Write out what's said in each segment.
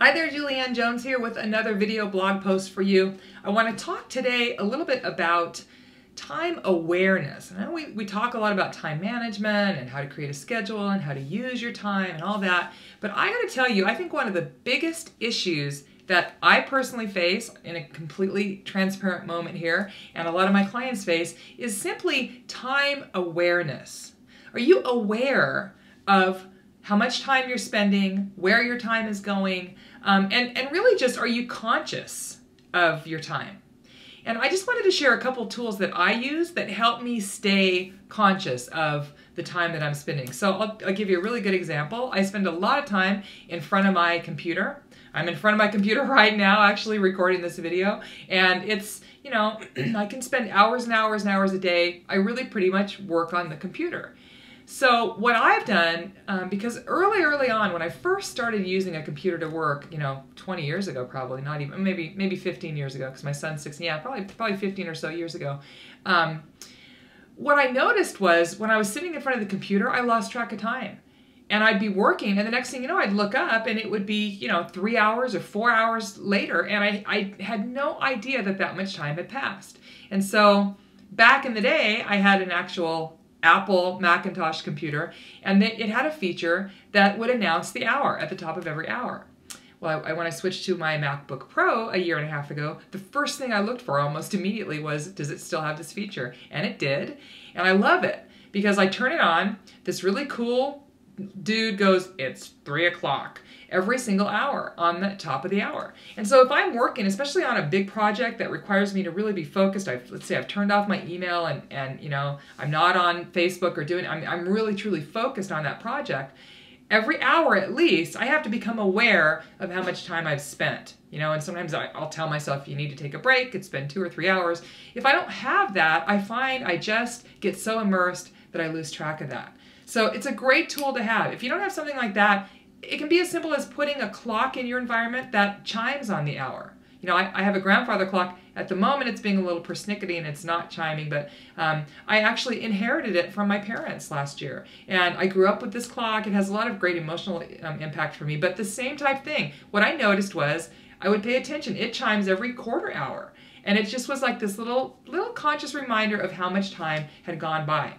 Hi there, Julianne Jones here with another video blog post for you. I want to talk today a little bit about time awareness. I know we talk a lot about time management and how to create a schedule and how to use your time and all that, but I got to tell you, I think one of the biggest issues that I personally face in a completely transparent moment here, and a lot of my clients face, is simply time awareness. Are you aware of how much time you're spending, where your time is going, and really just, are you conscious of your time? And I just wanted to share a couple tools that I use that help me stay conscious of the time that I'm spending. So I'll give you a really good example. I spend a lot of time in front of my computer. I'm in front of my computer right now actually recording this video, and it's, you know, I can spend hours and hours and hours a day. I really pretty much work on the computer. So what I've done, because early on when I first started using a computer to work, 20 years ago probably, not even, maybe 15 years ago, because my son's 16, yeah, probably 15 or so years ago, what I noticed was when I was sitting in front of the computer, I lost track of time. And I'd be working, and the next thing you know, I'd look up, and it would be, 3 hours or 4 hours later, and I had no idea that much time had passed. And so back in the day, I had an actual Apple Macintosh computer, and it had a feature that would announce the hour at the top of every hour. Well, when I switched to my MacBook Pro a year and a half ago, the first thing I looked for almost immediately was, does it still have this feature? And it did, and I love it, because I turn it on, this really cool dude goes, it's 3 o'clock every single hour on the top of the hour. And so if I'm working, especially on a big project that requires me to really be focused, let's say I've turned off my email and I'm not on Facebook or I'm really truly focused on that project, every hour at least, I have to become aware of how much time I've spent. And sometimes I'll tell myself, you need to take a break, it's been 2 or 3 hours. If I don't have that, I find I just get so immersed that I lose track of that. So it's a great tool to have. If you don't have something like that, it can be as simple as putting a clock in your environment that chimes on the hour. I have a grandfather clock. At the moment, it's being a little persnickety and it's not chiming, but I actually inherited it from my parents last year. And I grew up with this clock. It has a lot of great emotional impact for me, but the same type thing. What I noticed was I would pay attention. It chimes every quarter hour. And it just was like this little conscious reminder of how much time had gone by.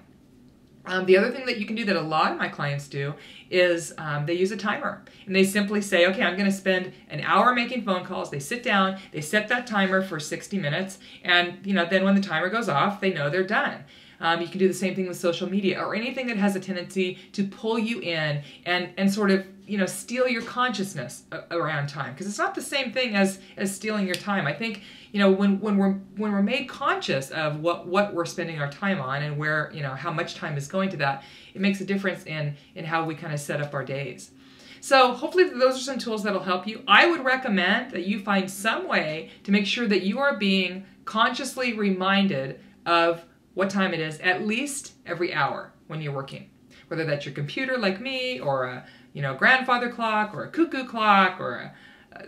The other thing that you can do that a lot of my clients do is they use a timer. And they simply say, okay, I'm going to spend an hour making phone calls. They sit down, they set that timer for 60 minutes, and then when the timer goes off, they know they're done. You can do the same thing with social media or anything that has a tendency to pull you in and sort of steal your consciousness around time, because it's not the same thing as stealing your time. I think when we're made conscious of what we're spending our time on and where how much time is going to that, it makes a difference in how we kind of set up our days. So hopefully those are some tools that'll help you. I would recommend that you find some way to make sure that you are being consciously reminded of what time it is at least every hour when you're working, whether that's your computer like me, or a grandfather clock, or a cuckoo clock, or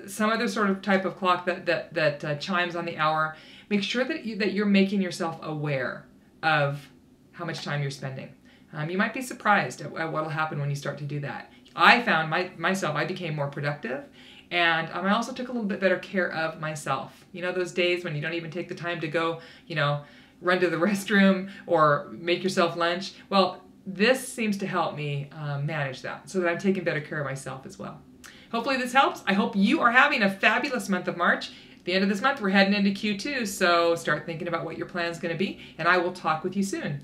some other sort of type of clock that chimes on the hour. Make sure that you're making yourself aware of how much time you're spending. You might be surprised at what will happen when you start to do that. I found myself, I became more productive, and I also took a little bit better care of myself. Those days when you don't even take the time to go, run to the restroom or make yourself lunch. Well, this seems to help me manage that, so that I'm taking better care of myself as well. Hopefully this helps. I hope you are having a fabulous month of March. At the end of this month, we're heading into Q2, so start thinking about what your plan's going to be, and I will talk with you soon.